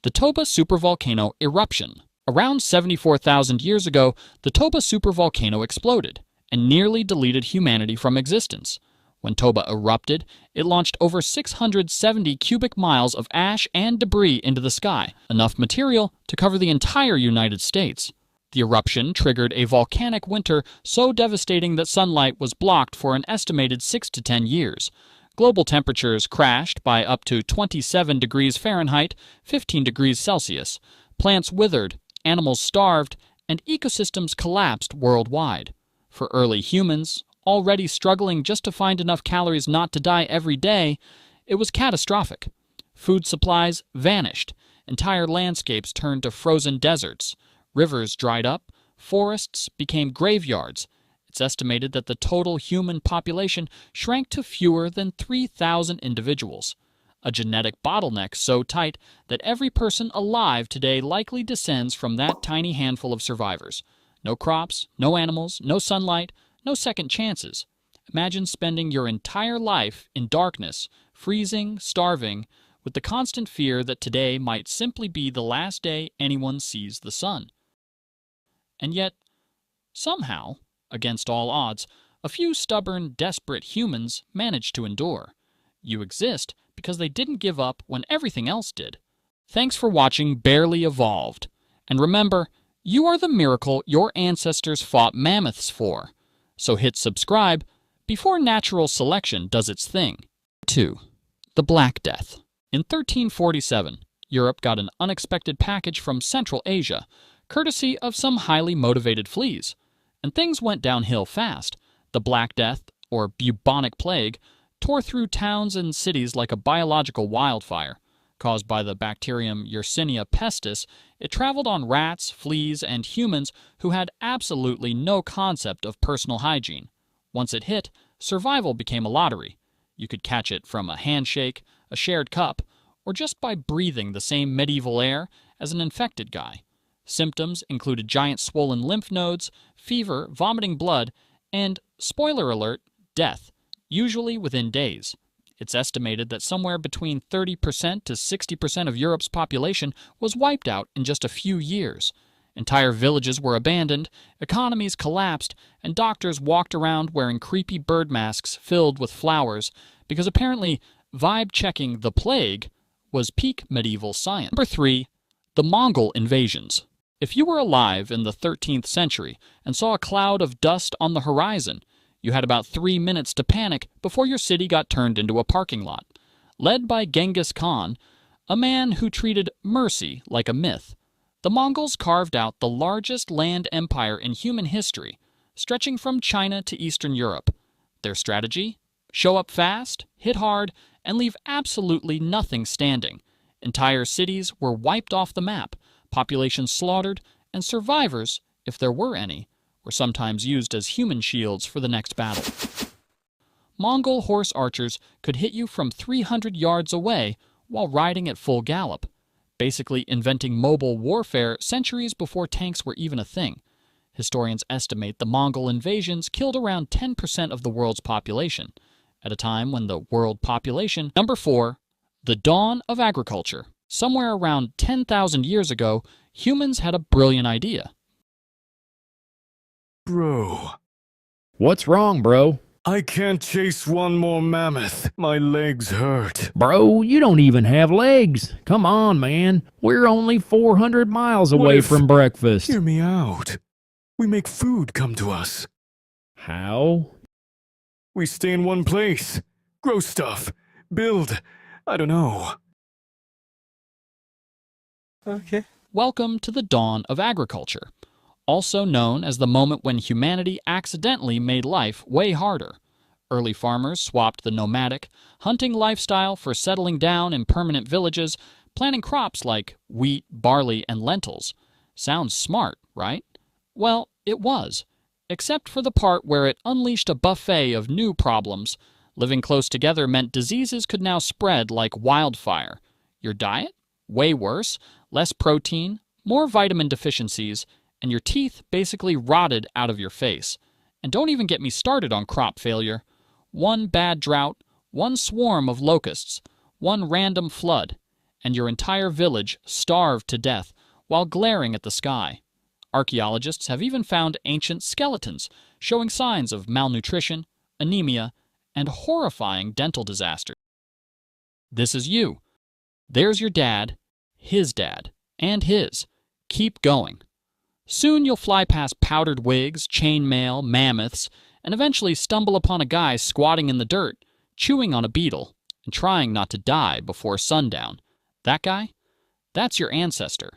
The Toba supervolcano eruption. Around 74,000 years ago, the Toba supervolcano exploded and nearly deleted humanity from existence. When Toba erupted, it launched over 670 cubic miles of ash and debris into the sky, enough material to cover the entire United States. The eruption triggered a volcanic winter so devastating that sunlight was blocked for an estimated 6 to 10 years. Global temperatures crashed by up to 27 degrees Fahrenheit, 15 degrees Celsius. Plants withered, animals starved, and ecosystems collapsed worldwide. For early humans, already struggling just to find enough calories not to die every day, it was catastrophic. Food supplies vanished, entire landscapes turned to frozen deserts, rivers dried up, forests became graveyards. It's estimated that the total human population shrank to fewer than 3,000 individuals, a genetic bottleneck so tight that every person alive today likely descends from that tiny handful of survivors. No crops, no animals, no sunlight, no second chances. Imagine spending your entire life in darkness, freezing, starving, with the constant fear that today might simply be the last day anyone sees the sun. And yet, somehow, against all odds, a few stubborn, desperate humans managed to endure. You exist because they didn't give up when everything else did. Thanks for watching Barely Evolved. And remember, you are the miracle your ancestors fought mammoths for. So hit subscribe before natural selection does its thing. 2. The Black Death. In 1347, Europe got an unexpected package from Central Asia, courtesy of some highly motivated fleas. And things went downhill fast. The Black Death, or bubonic plague, tore through towns and cities like a biological wildfire. Caused by the bacterium Yersinia pestis, it traveled on rats, fleas, and humans who had absolutely no concept of personal hygiene. Once it hit, survival became a lottery. You could catch it from a handshake, a shared cup, or just by breathing the same medieval air as an infected guy. Symptoms included giant swollen lymph nodes, fever, vomiting blood, and, spoiler alert, death, usually within days. It's estimated that somewhere between 30% to 60% of Europe's population was wiped out in just a few years. Entire villages were abandoned, economies collapsed, and doctors walked around wearing creepy bird masks filled with flowers because apparently vibe-checking the plague was peak medieval science. Number 3. The Mongol invasions. If you were alive in the 13th century and saw a cloud of dust on the horizon, you had about 3 minutes to panic before your city got turned into a parking lot. Led by Genghis Khan, a man who treated mercy like a myth, the Mongols carved out the largest land empire in human history, stretching from China to Eastern Europe. Their strategy? Show up fast, hit hard, and leave absolutely nothing standing. Entire cities were wiped off the map, populations slaughtered, and survivors, if there were any, were sometimes used as human shields for the next battle. Mongol horse archers could hit you from 300 yards away while riding at full gallop, basically inventing mobile warfare centuries before tanks were even a thing. Historians estimate the Mongol invasions killed around 10% of the world's population, at a time when the world population... Number 4. The dawn of agriculture. Somewhere around 10,000 years ago, humans had a brilliant idea. Bro. What's wrong, bro? I can't chase one more mammoth. My legs hurt. Bro, you don't even have legs. Come on, man. We're only 400 miles What away if- from breakfast. Hear me out. We make food come to us. How? We stay in one place. Grow stuff. Build. I don't know. Okay. Welcome to the dawn of agriculture, also known as the moment when humanity accidentally made life way harder. Early farmers swapped the nomadic, hunting lifestyle for settling down in permanent villages, planting crops like wheat, barley, and lentils. Sounds smart, right? Well, it was, except for the part where it unleashed a buffet of new problems. Living close together meant diseases could now spread like wildfire. Your diet? Way worse. Less protein, more vitamin deficiencies, and your teeth basically rotted out of your face. And don't even get me started on crop failure. One bad drought, one swarm of locusts, one random flood, and your entire village starved to death while glaring at the sky. Archaeologists have even found ancient skeletons showing signs of malnutrition, anemia, and horrifying dental disasters. This is you. There's your dad, his dad, and his. Keep going. Soon you'll fly past powdered wigs, chainmail, mammoths, and eventually stumble upon a guy squatting in the dirt, chewing on a beetle, and trying not to die before sundown. That guy? That's your ancestor.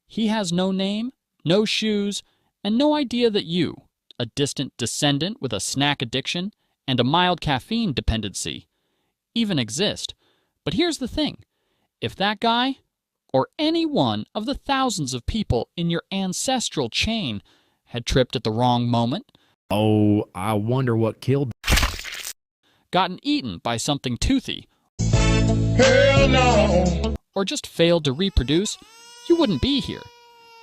He has no name, no shoes, and no idea that you, a distant descendant with a snack addiction and a mild caffeine dependency, even exist. But here's the thing. If that guy, or any one of the thousands of people in your ancestral chain, had tripped at the wrong moment, Oh, I wonder what killed. gotten eaten by something toothy, Hell no! or just failed to reproduce, you wouldn't be here.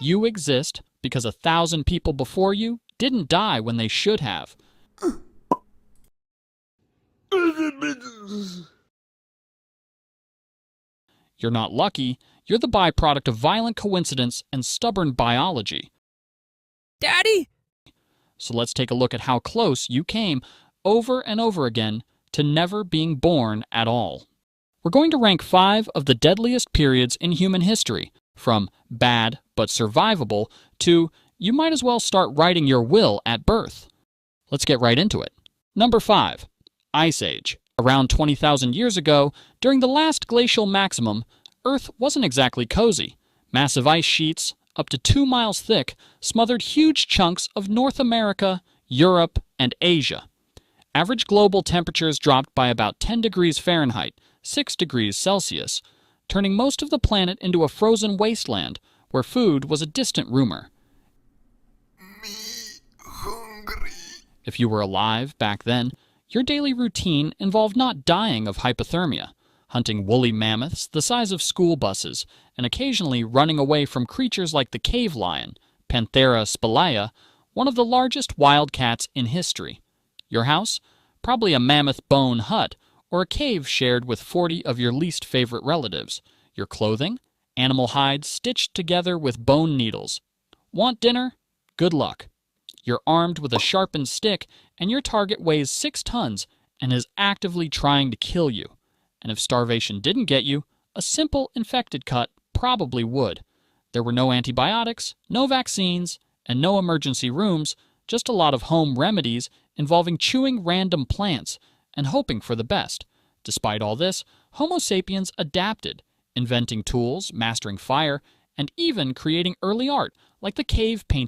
You exist because 1,000 people before you didn't die when they should have. You're not lucky. You're the byproduct of violent coincidence and stubborn biology. Daddy? So let's take a look at how close you came over and over again to never being born at all. We're going to rank 5 of the deadliest periods in human history, from bad but survivable to you might as well start writing your will at birth. Let's get right into it. Number 5. Ice Age. Around 20,000 years ago, during the last glacial maximum, Earth wasn't exactly cozy. Massive ice sheets, up to 2 miles thick, smothered huge chunks of North America, Europe, and Asia. Average global temperatures dropped by about 10 degrees Fahrenheit, 6 degrees Celsius, turning most of the planet into a frozen wasteland where food was a distant rumor. If you were alive back then, your daily routine involved not dying of hypothermia, hunting woolly mammoths the size of school buses, and occasionally running away from creatures like the cave lion, Panthera spelaea, one of the largest wild cats in history. Your house? Probably a mammoth bone hut, or a cave shared with 40 of your least favorite relatives. Your clothing? Animal hides stitched together with bone needles. Want dinner? Good luck. You're armed with a sharpened stick, and your target weighs 6 tons and is actively trying to kill you. And if starvation didn't get you, a simple infected cut probably would. There were no antibiotics, no vaccines, and no emergency rooms, just a lot of home remedies involving chewing random plants and hoping for the best. Despite all this, Homo sapiens adapted, inventing tools, mastering fire, and even creating early art like the cave painting.